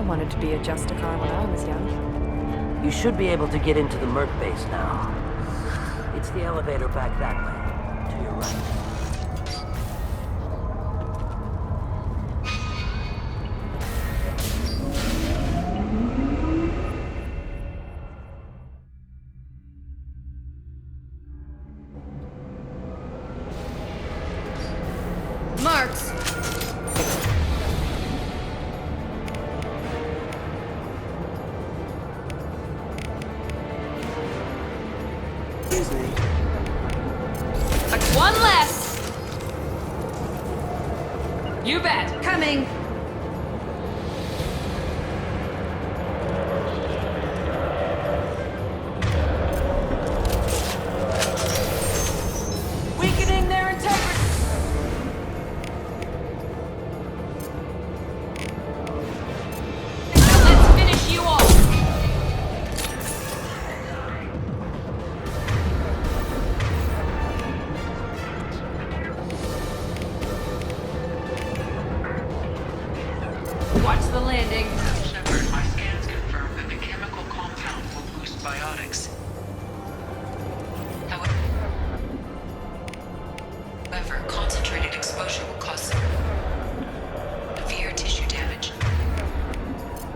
wanted to be a Justicar when I was young. You should be able to get into the Merc base now. It's the elevator back that way, to your right. Marks! Excuse me. Like one less! You bet! Coming! Weakening their integrity! Let's finish you off! Watch the landing. Shepard, my scans confirm that the chemical compound will boost biotics. However, concentrated exposure will cause severe tissue damage.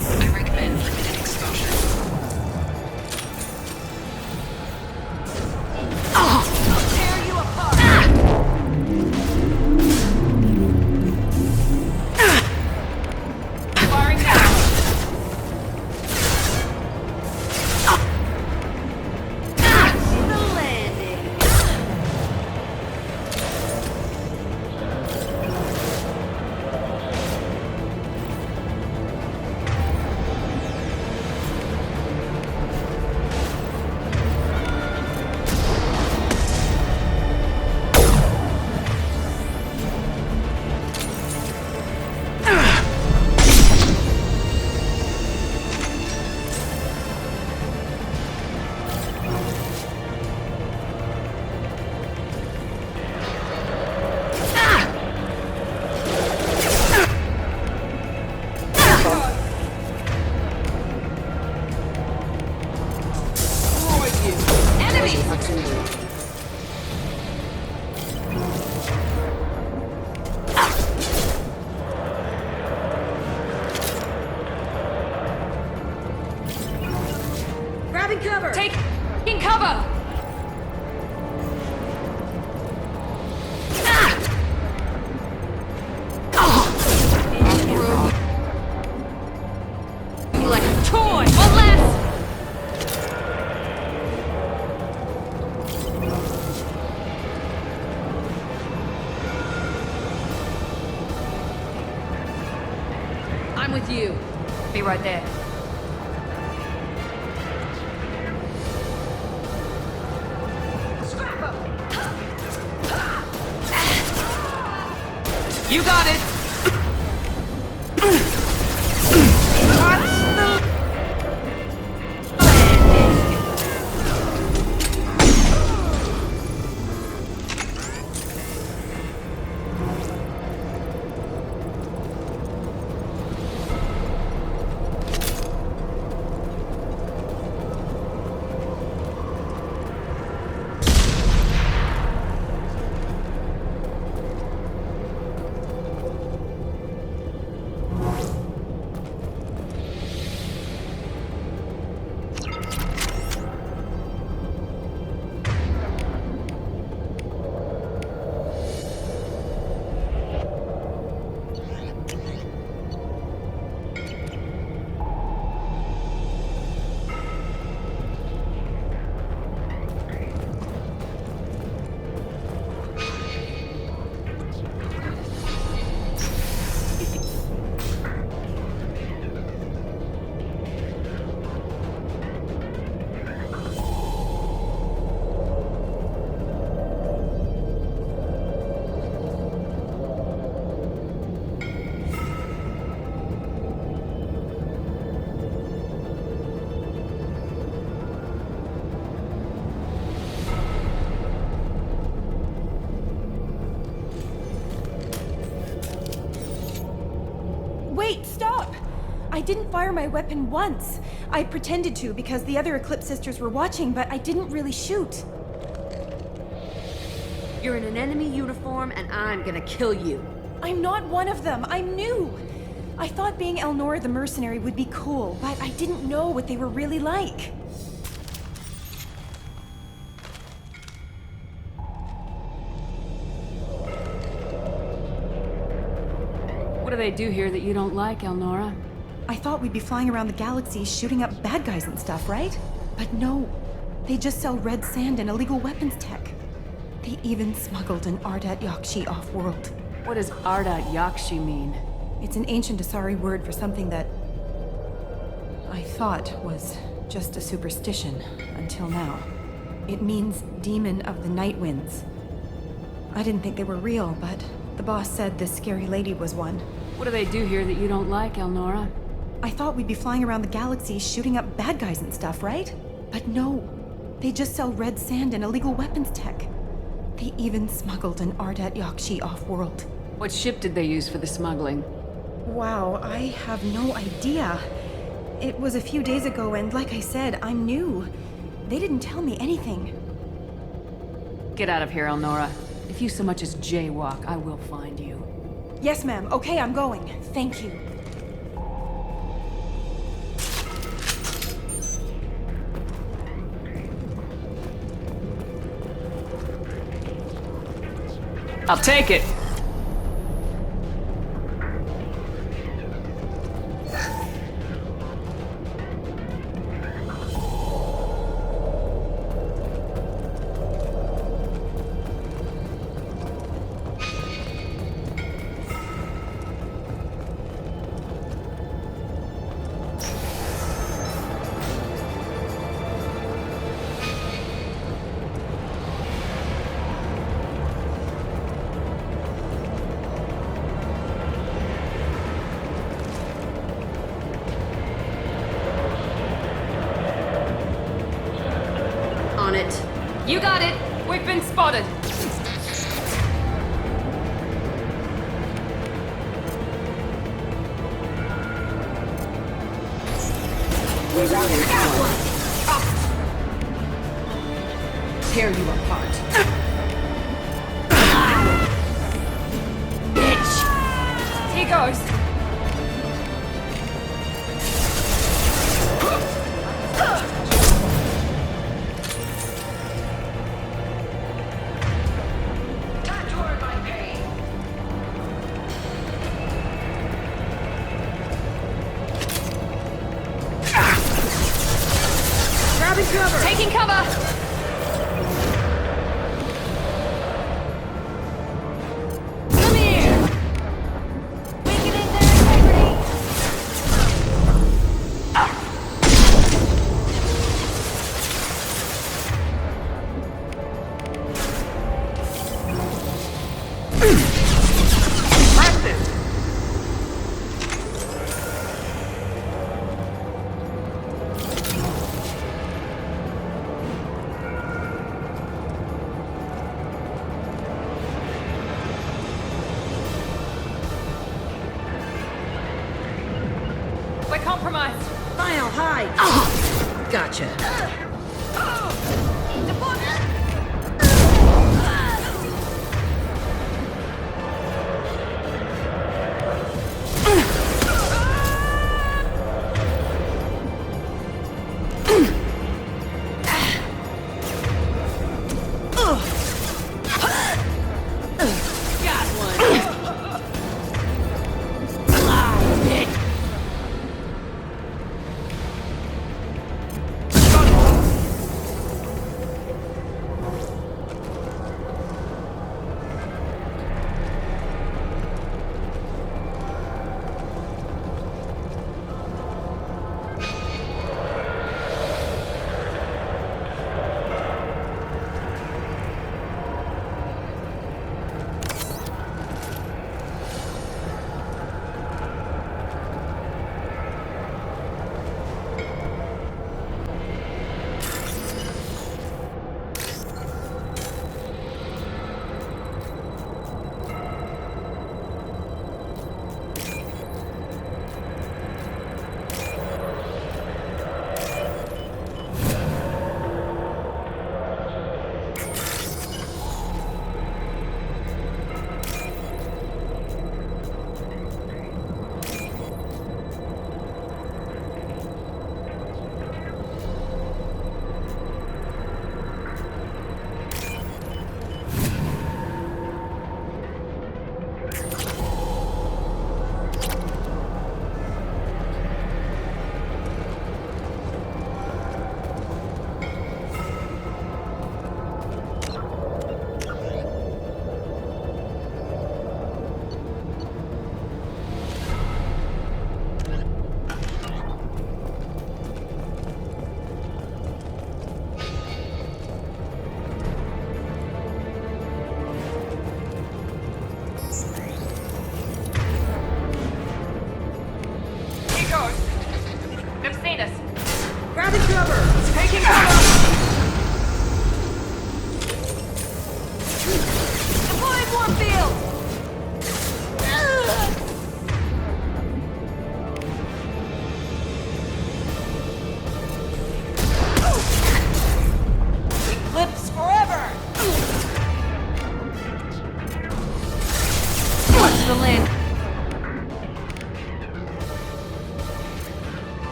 I recommend limited exposure. I'll tear you apart! Firing now! The landing! Enemy! Grabbing cover! Taking cover! You like a toy! One less! I'm with you. Be right there. You got it. I didn't fire my weapon once. I pretended to because the other Eclipse sisters were watching, but I didn't really shoot. You're in an enemy uniform, and I'm gonna kill you. I'm not one of them. I'm new. I thought being Elnora the mercenary would be cool, but I didn't know what they were really like. What do they do here that you don't like, Elnora? I thought we'd be flying around the galaxy shooting up bad guys and stuff, right? But no. They just sell red sand and illegal weapons tech. They even smuggled an Ardat Yakshi off-world. What does Ardat Yakshi mean? It's an ancient Asari word for something that I thought was just a superstition until now. It means demon of the night winds. I didn't think they were real, but the boss said this scary lady was one. What do they do here that you don't like, Elnora? I thought we'd be flying around the galaxy shooting up bad guys and stuff, right? But no. They just sell red sand and illegal weapons tech. They even smuggled an Ardat Yakshi off-world. What ship did they use for the smuggling? Wow, I have no idea. It was a few days ago, and like I said, I'm new. They didn't tell me anything. Get out of here, Elnora. If you so much as jaywalk, I will find you. Yes, ma'am. Okay, I'm going. Thank you. I'll take it! On it. You got it! We've been spotted! Tear you apart. Here goes! Taking cover! Come here! Weakening their integrity! We're compromised! Final hide! Gotcha. Got one!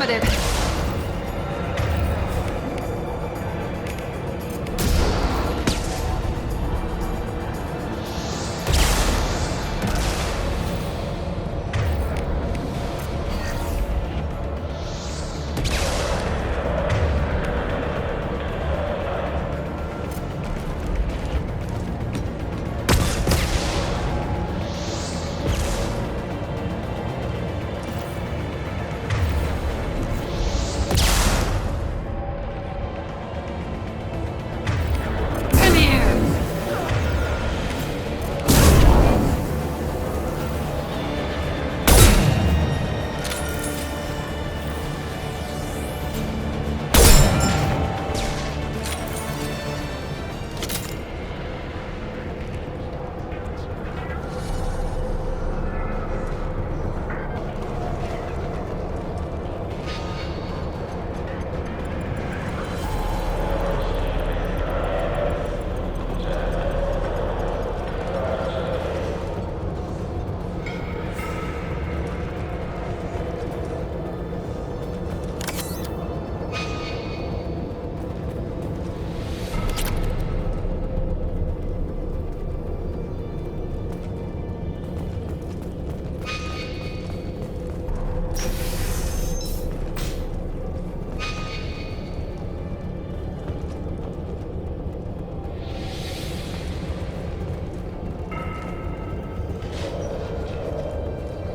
Affirmative.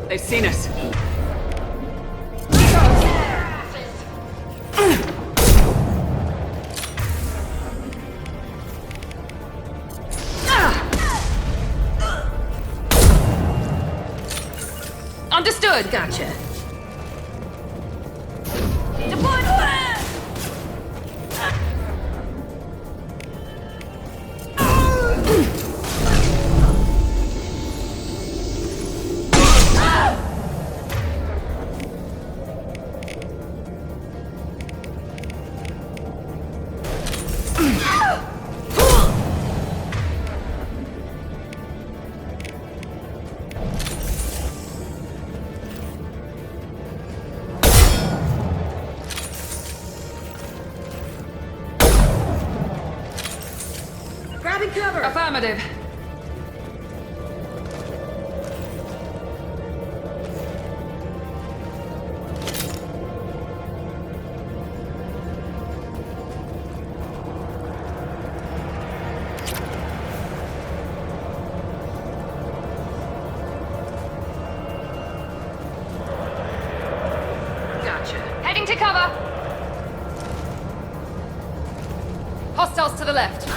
They've seen us. Understood. Gotcha. Deploy fire! Grabbing cover! Affirmative. Gotcha. Heading to cover. Hostiles to the left.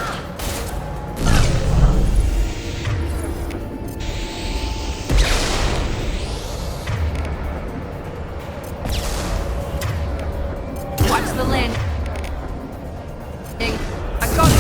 Watch the land. I got it.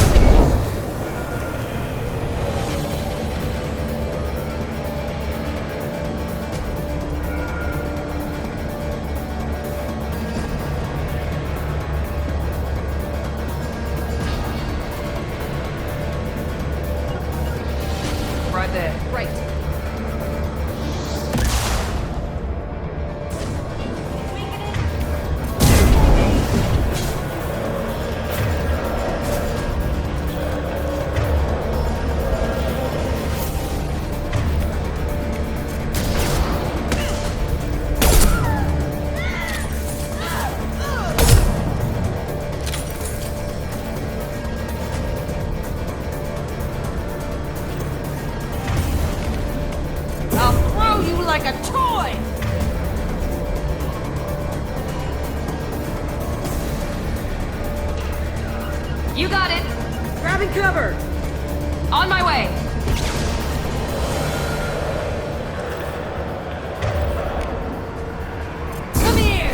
Right there. Right. I'll throw you like a toy! You got it. Grabbing cover! On my way. Come here!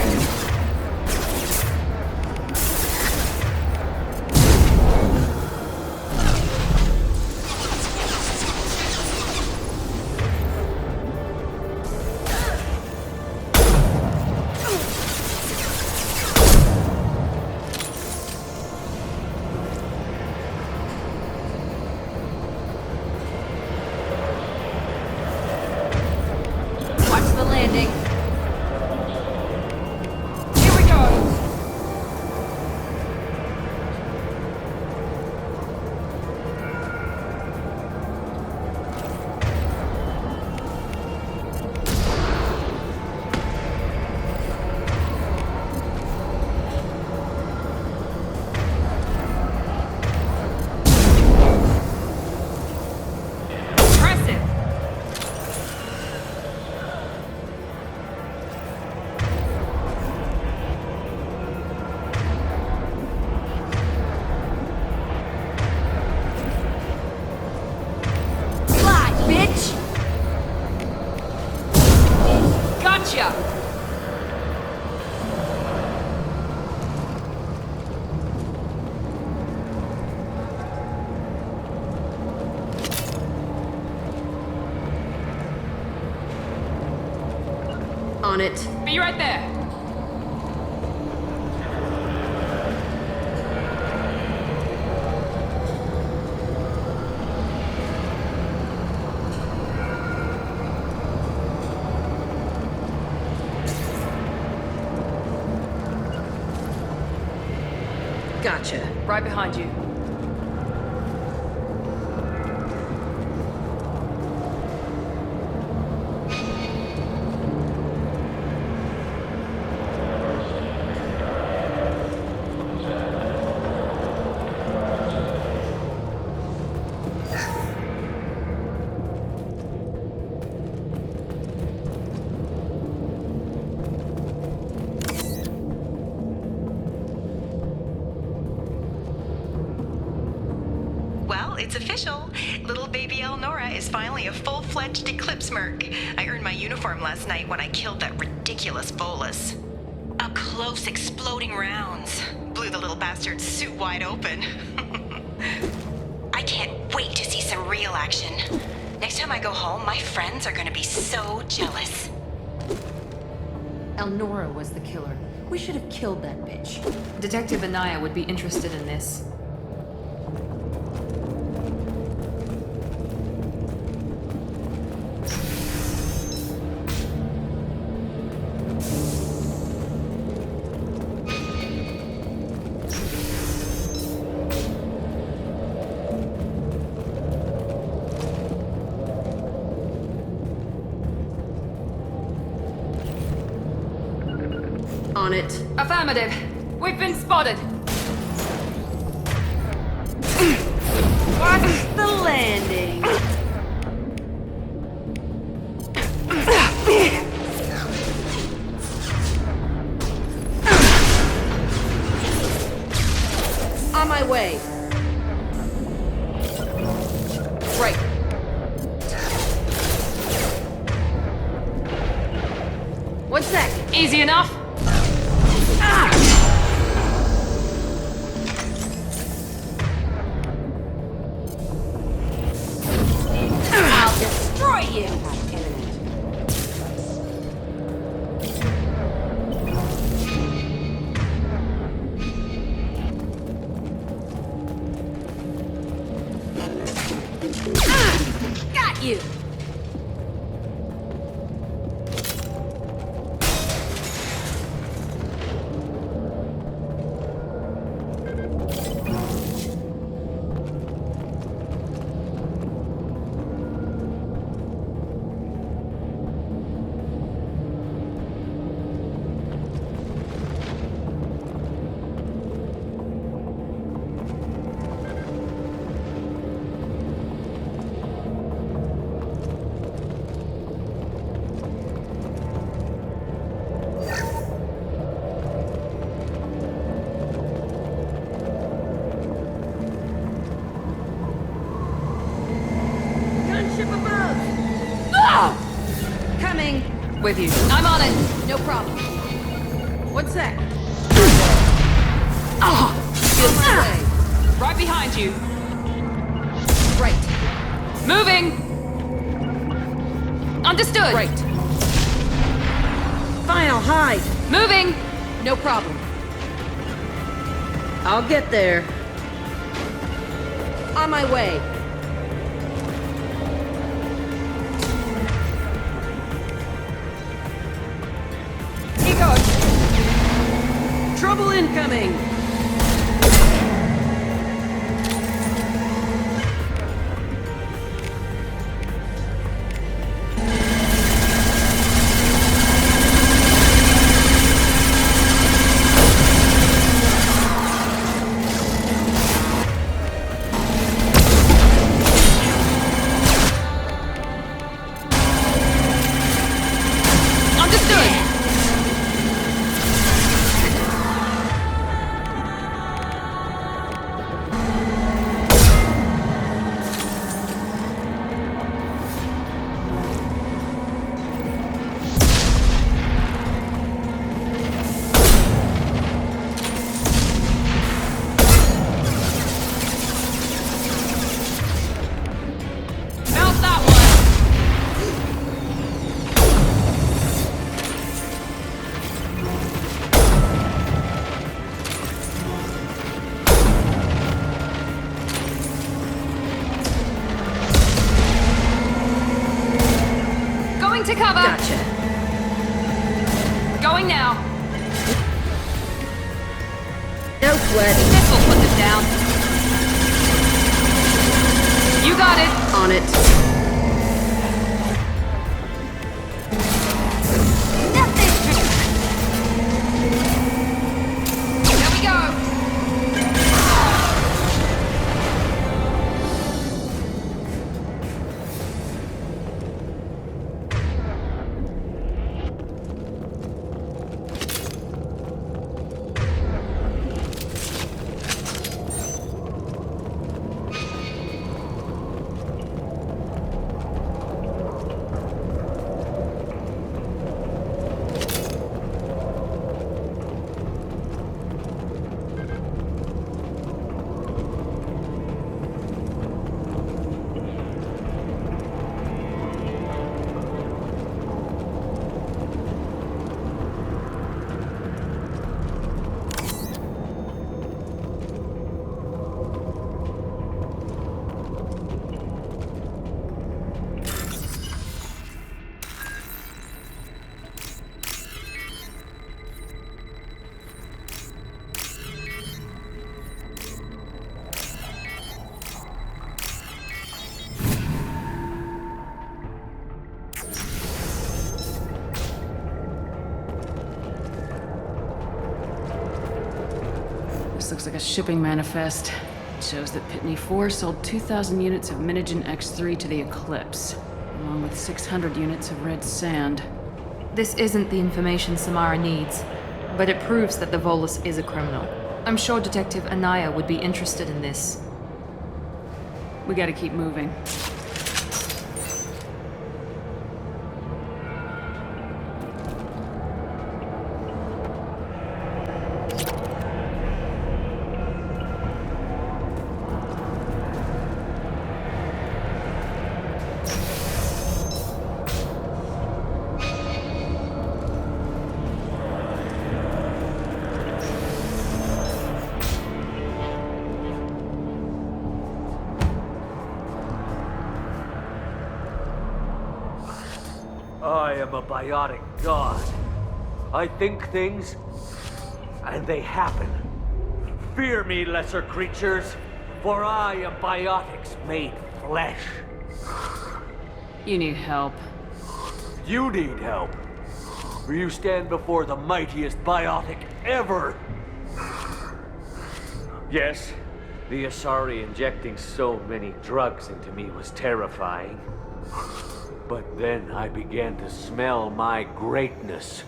Gotcha! On it. Be right there. Gotcha. Right behind you. Well, it's official. Little baby Elnora is finally a full-fledged Eclipse merc. I earned my uniform last night when I killed that ridiculous bolus. Up close, exploding rounds. Blew the little bastard's suit wide open. I can't wait to see some real action. Next time I go home, my friends are gonna be so jealous. Elnora was the killer. We should have killed that bitch. Detective Anaya would be interested in this. On it. Affirmative. We've been spotted. Watch the landing. On my way. Right. One sec. Easy enough. I'll destroy you. Got you. Gunship above. Coming. With you. I'm on it. No problem. One sec. Ah! On my way. Right behind you. Right. Moving. Understood. Right. Fine, I'll hide. Moving. No problem. I'll get there. On my way. He goes. Trouble incoming. Going to cover! Gotcha. Going now! No sweat. This will put them down. You got it! On it. There we go! This looks like a shipping manifest. It shows that Pitney 4 sold 2,000 units of Minigen X3 to the Eclipse, along with 600 units of red sand. This isn't the information Samara needs, but it proves that the Volus is a criminal. I'm sure Detective Anaya would be interested in this. We gotta keep moving. I am a biotic god. I think things, and they happen. Fear me, lesser creatures, for I am biotics made flesh. You need help. You need help, for you stand before the mightiest biotic ever. Yes, the Asari injecting so many drugs into me was terrifying. But then I began to smell my greatness.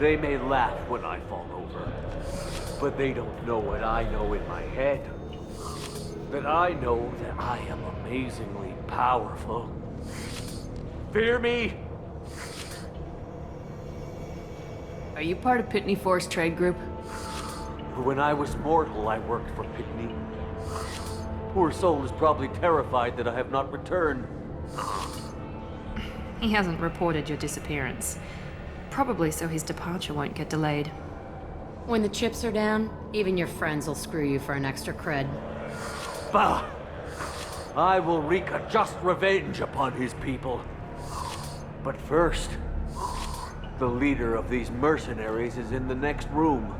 They may laugh when I fall over, but they don't know what I know in my head. That I know that I am amazingly powerful. Fear me? Are you part of Pitney 4's trade group? When I was mortal, I worked for Pitney. Poor soul is probably terrified that I have not returned. He hasn't reported your disappearance. Probably so his departure won't get delayed. When the chips are down, even your friends will screw you for an extra cred. Bah! I will wreak a just revenge upon his people. But first, the leader of these mercenaries is in the next room.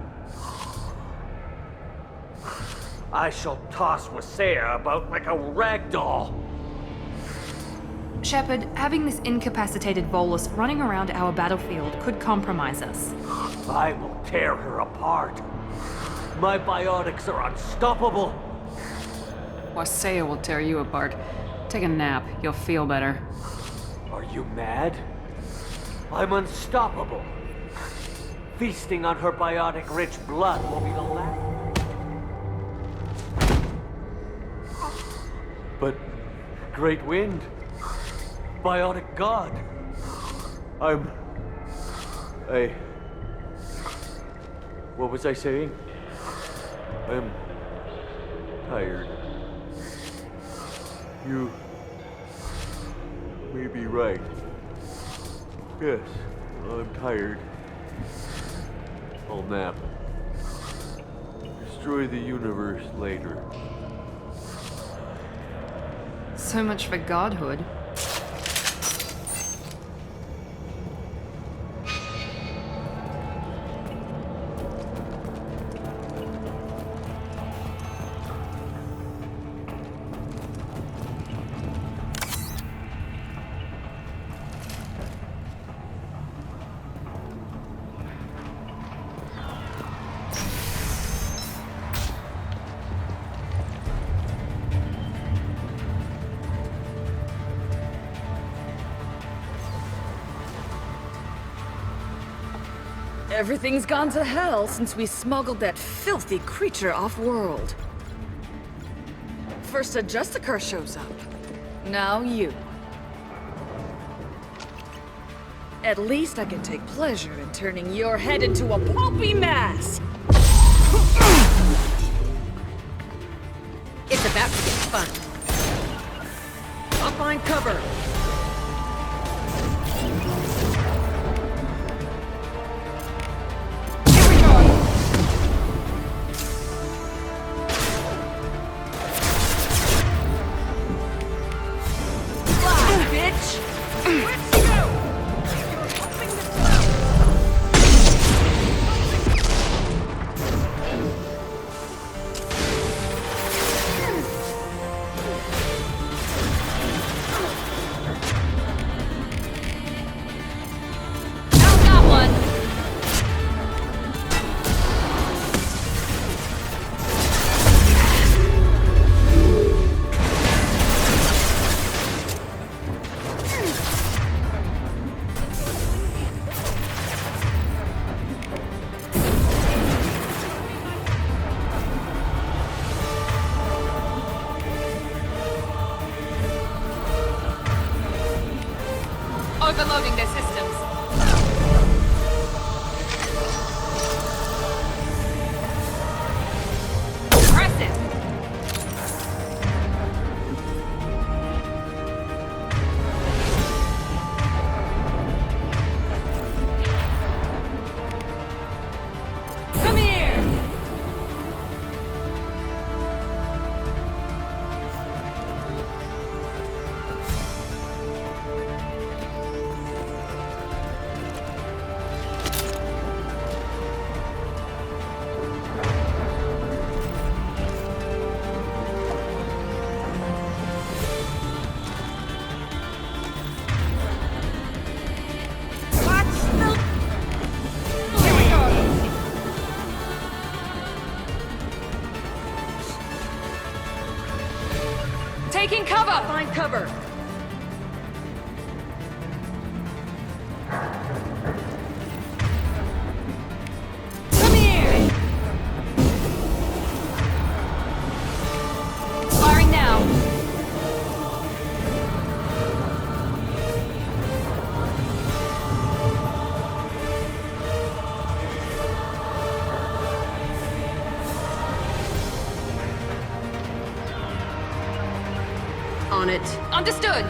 I shall toss Wasea about like a rag doll. Shepard, having this incapacitated Volus running around our battlefield could compromise us. I will tear her apart. My biotics are unstoppable. Wasea will tear you apart. Take a nap. You'll feel better. Are you mad? I'm unstoppable. Feasting on her biotic-rich blood will be the last. But Great Wind, biotic god. What was I saying? I'm tired. You may be right. Yes, I'm tired. I'll nap. Destroy the universe later. So much for godhood. Everything's gone to hell since we smuggled that filthy creature off-world. First a Jessica shows up. Now you. At least I can take pleasure in turning your head into a pulpy mass! It's about to get fun. I'll find cover. Overloading their systems. Impressive! Come here! Taking cover! Find cover! Come here! Firing now! On it. Understood!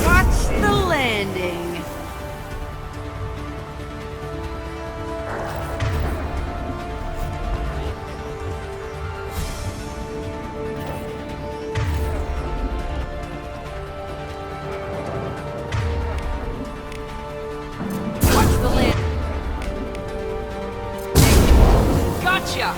Watch the landing! Watch the landing! Gotcha!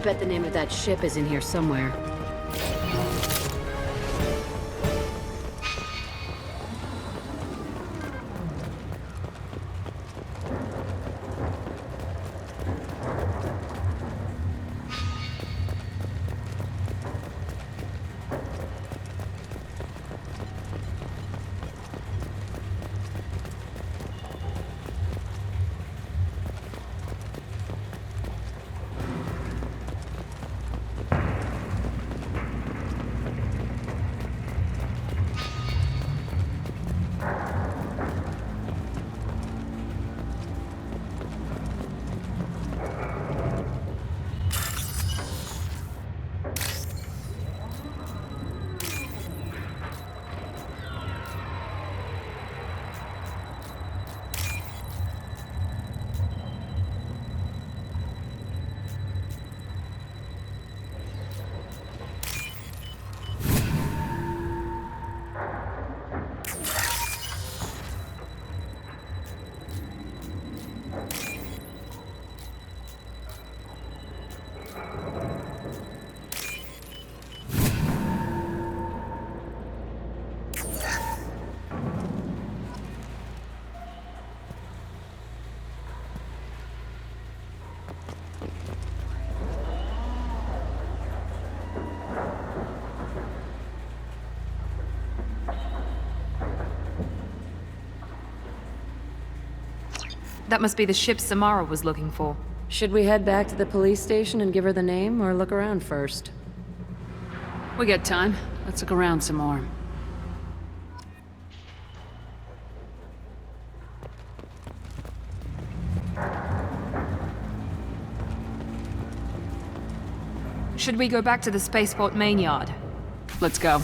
bet the name of that ship is in here somewhere. That must be the ship Samara was looking for. Should we head back to the police station and give her the name, or look around first? We got time. Let's look around some more. Should we go back to the spaceport main yard? Let's go.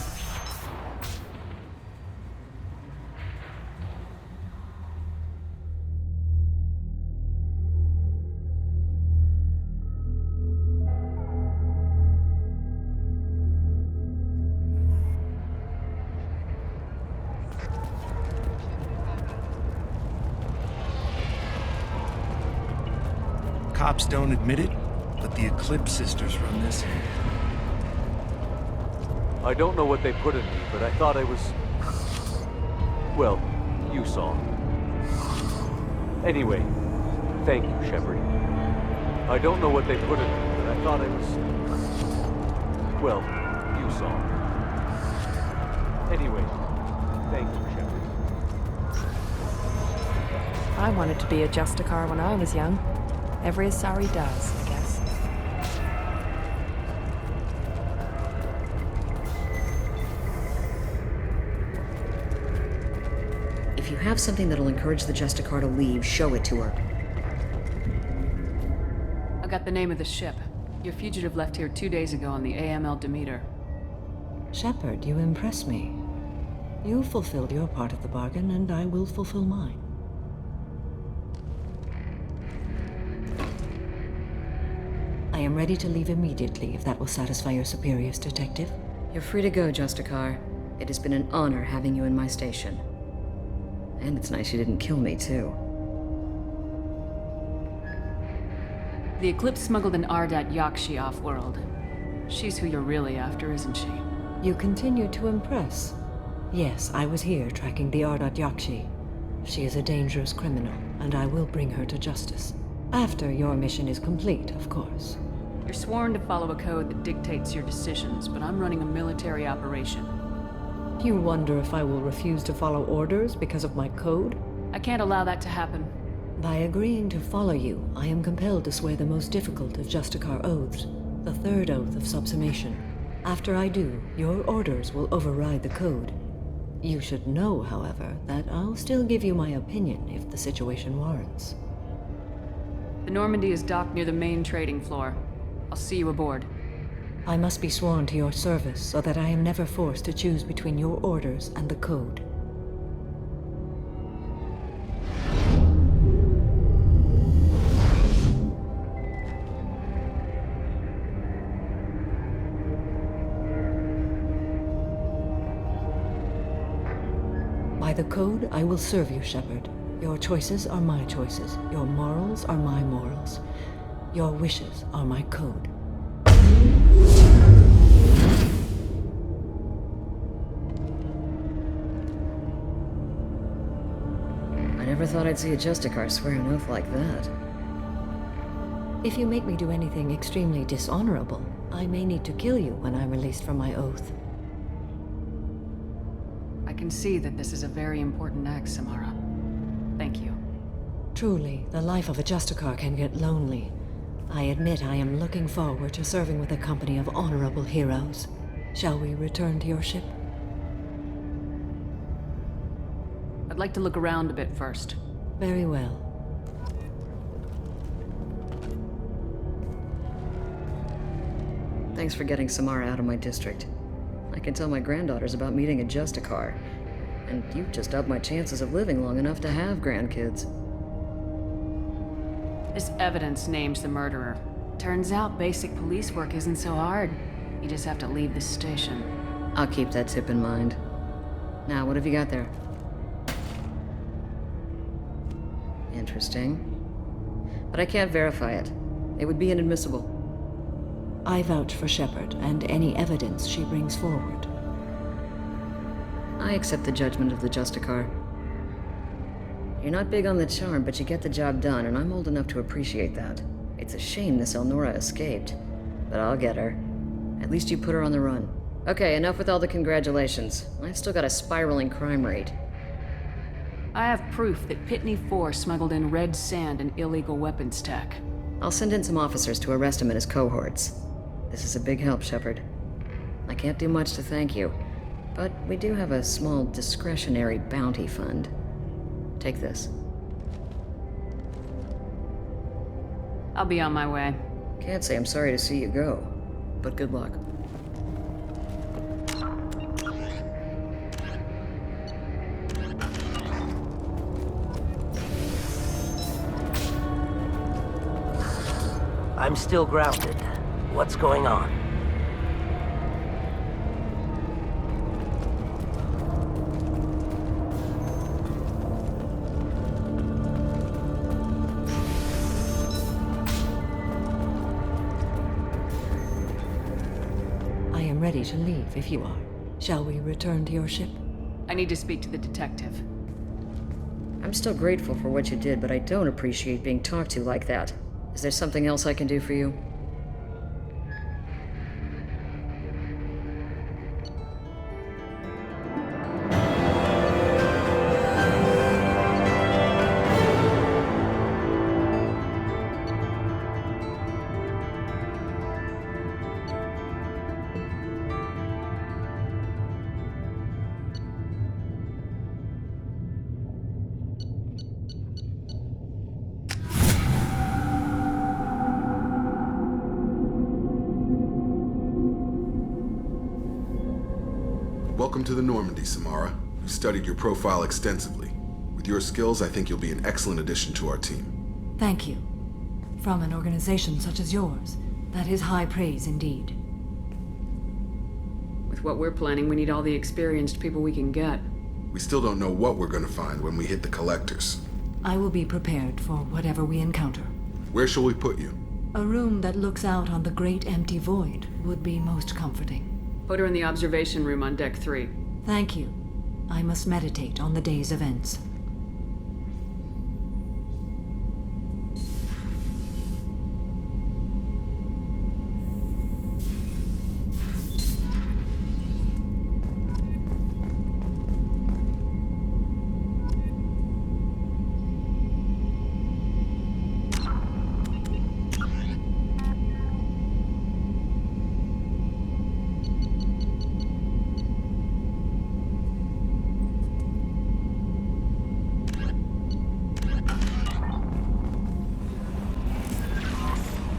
Cops don't admit it, but the Eclipse sisters run this. I don't know what they put in me, but I thought I was... Well, you saw. Anyway, thank you, Shepard. I don't know what they put in me, but I thought I was... Well, you saw. Anyway, thank you, Shepard. I wanted to be a Justicar when I was young. Every Asari does, I guess. If you have something that'll encourage the Justicar to leave, show it to her. I got the name of the ship. Your fugitive left here 2 days ago on the AML Demeter. Shepard, you impress me. You fulfilled your part of the bargain, and I will fulfill mine. I am ready to leave immediately, if that will satisfy your superiors, Detective. You're free to go, Justicar. It has been an honor having you in my station. And it's nice you didn't kill me, too. The Eclipse smuggled an Ardat Yakshi off-world. She's who you're really after, isn't she? You continue to impress. Yes, I was here tracking the Ardat Yakshi. She is a dangerous criminal, and I will bring her to justice. After your mission is complete, of course. You're sworn to follow a code that dictates your decisions, but I'm running a military operation. You wonder if I will refuse to follow orders because of my code? I can't allow that to happen. By agreeing to follow you, I am compelled to swear the most difficult of Justicar oaths, the third oath of subsumation. After I do, your orders will override the code. You should know, however, that I'll still give you my opinion if the situation warrants. The Normandy is docked near the main trading floor. I'll see you aboard. I must be sworn to your service so that I am never forced to choose between your orders and the code. By the code, I will serve you, Shepard. Your choices are my choices. Your morals are my morals. Your wishes are my code. Never thought I'd see a Justicar swear an oath like that. If you make me do anything extremely dishonorable, I may need to kill you when I'm released from my oath. I can see that this is a very important act, Samara. Thank you. Truly, the life of a Justicar can get lonely. I admit I am looking forward to serving with a company of honorable heroes. Shall we return to your ship? I'd like to look around a bit first. Very well. Thanks for getting Samara out of my district. I can tell my granddaughters about meeting a Justicar. And you just upped my chances of living long enough to have grandkids. This evidence names the murderer. Turns out basic police work isn't so hard. You just have to leave the station. I'll keep that tip in mind. Now, what have you got there? Interesting. But I can't verify it. It would be inadmissible. I vouch for Shepard and any evidence she brings forward. I accept the judgment of the Justicar. You're not big on the charm, but you get the job done, and I'm old enough to appreciate that. It's a shame this Elnora escaped, but I'll get her. At least you put her on the run. Okay, enough with all the congratulations. I've still got a spiraling crime rate. I have proof that Pitney 4 smuggled in red sand and illegal weapons tech. I'll send in some officers to arrest him and his cohorts. This is a big help, Shepard. I can't do much to thank you, but we do have a small discretionary bounty fund. Take this. I'll be on my way. Can't say I'm sorry to see you go, but good luck. I'm still grounded. What's going on? I am ready to leave if you are. Shall we return to your ship? I need to speak to the detective. I'm still grateful for what you did, but I don't appreciate being talked to like that. Is there something else I can do for you? Welcome to the Normandy, Samara. We've studied your profile extensively. With your skills, I think you'll be an excellent addition to our team. Thank you. From an organization such as yours, that is high praise indeed. With what we're planning, we need all the experienced people we can get. We still don't know what we're going to find when we hit the collectors. I will be prepared for whatever we encounter. Where shall we put you? A room that looks out on the great empty void would be most comforting. Put her in the observation room on deck 3. Thank you. I must meditate on the day's events.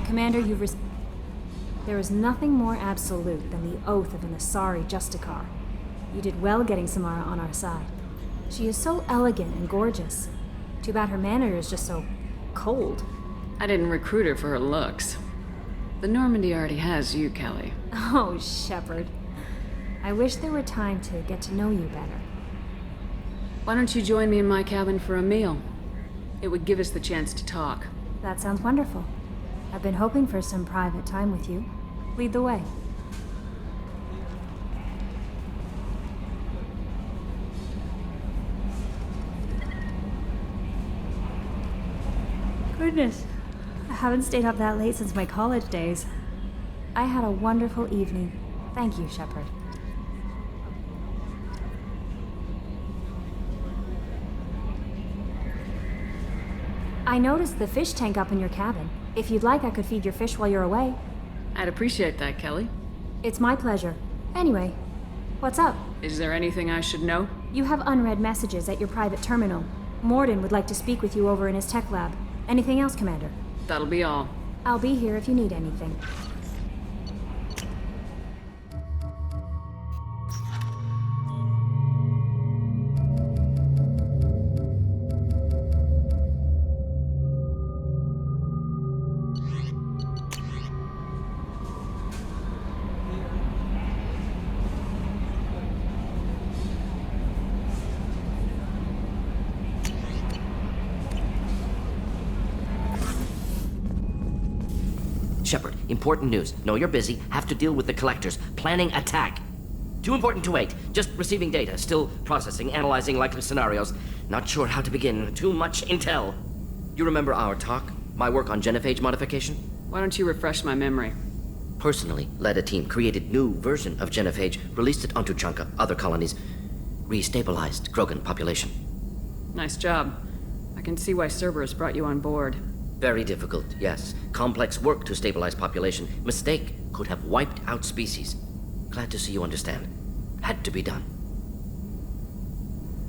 Commander, there is nothing more absolute than the oath of an Asari Justicar. You did well getting Samara on our side. She is so elegant and gorgeous. Too bad her manner is just so cold. I didn't recruit her for her looks. The Normandy already has you, Kelly. Oh, Shepard. I wish there were time to get to know you better. Why don't you join me in my cabin for a meal? It would give us the chance to talk. That sounds wonderful. I've been hoping for some private time with you. Lead the way. goodness. I haven't stayed up that late since my college days. I had a wonderful evening. Thank you, Shepard. I noticed the fish tank up in your cabin. If you'd like, I could feed your fish while you're away. I'd appreciate that, Kelly. It's my pleasure. Anyway, what's up? Is there anything I should know? You have unread messages at your private terminal. Morden would like to speak with you over in his tech lab. Anything else, Commander? That'll be all. I'll be here if you need anything. Shepard, important news. Know you're busy. Have to deal with the collectors. Planning attack. Too important to wait. Just receiving data. Still processing, analyzing likely scenarios. Not sure how to begin. Too much intel. You remember our talk? My work on genophage modification? Why don't you refresh my memory? Personally led a team, created new version of genophage, released it onto Chunka, other colonies, restabilized Krogan population. Nice job. I can see why Cerberus brought you on board. Very difficult, yes. Complex work to stabilize population. Mistake could have wiped out species. Glad to see you understand. Had to be done.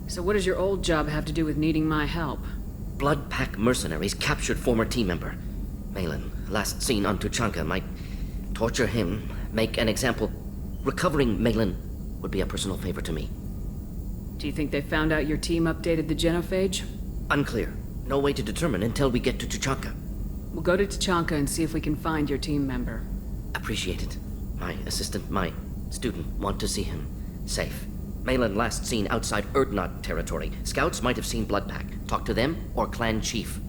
So what does your old job have to do with needing my help? Blood Pack mercenaries captured former team member. Malin, last seen on Tuchanka, might torture him, make an example. Recovering Malin would be a personal favor to me. Do you think they found out your team updated the genophage? Unclear. No way to determine until we get to Tuchanka. We'll go to Tuchanka and see if we can find your team member. Appreciate it. My assistant, my student, want to see him safe. Malin last seen outside Erdnot territory. Scouts might have seen Bloodpack. Talk to them or clan chief.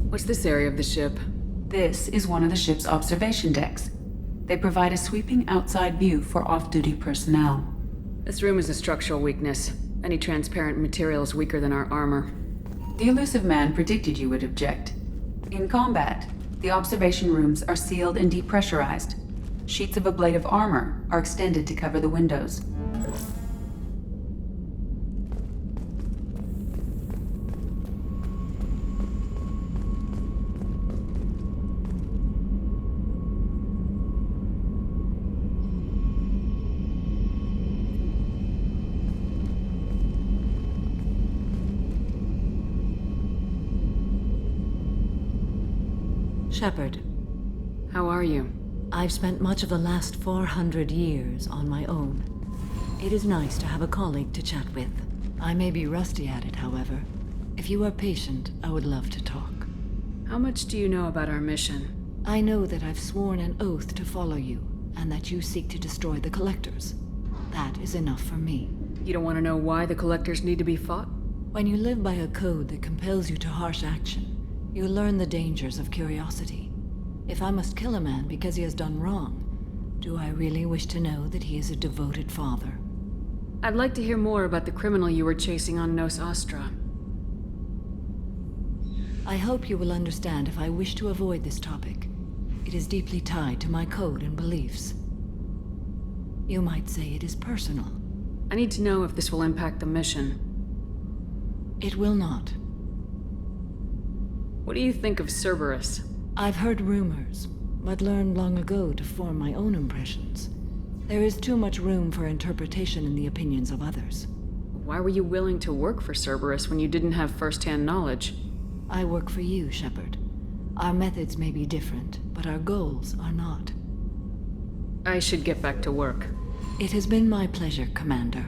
What's this area of the ship? This is one of the ship's observation decks. They provide a sweeping outside view for off-duty personnel. This room is a structural weakness. Any transparent material is weaker than our armor. The elusive man predicted you would object. In combat, the observation rooms are sealed and depressurized. Sheets of ablative armor are extended to cover the windows. Shepard. How are you? I've spent much of the last 400 years on my own. It is nice to have a colleague to chat with. I may be rusty at it, however. If you are patient, I would love to talk. How much do you know about our mission? I know that I've sworn an oath to follow you, and that you seek to destroy the Collectors. That is enough for me. You don't want to know why the Collectors need to be fought? When you live by a code that compels you to harsh action, you learn the dangers of curiosity. If I must kill a man because he has done wrong, do I really wish to know that he is a devoted father? I'd like to hear more about the criminal you were chasing on Nos Astra. I hope you will understand if I wish to avoid this topic. It is deeply tied to my code and beliefs. You might say it is personal. I need to know if this will impact the mission. It will not. What do you think of Cerberus? I've heard rumors, but learned long ago to form my own impressions. There is too much room for interpretation in the opinions of others. Why were you willing to work for Cerberus when you didn't have first-hand knowledge? I work for you, Shepard. Our methods may be different, but our goals are not. I should get back to work. It has been my pleasure, Commander.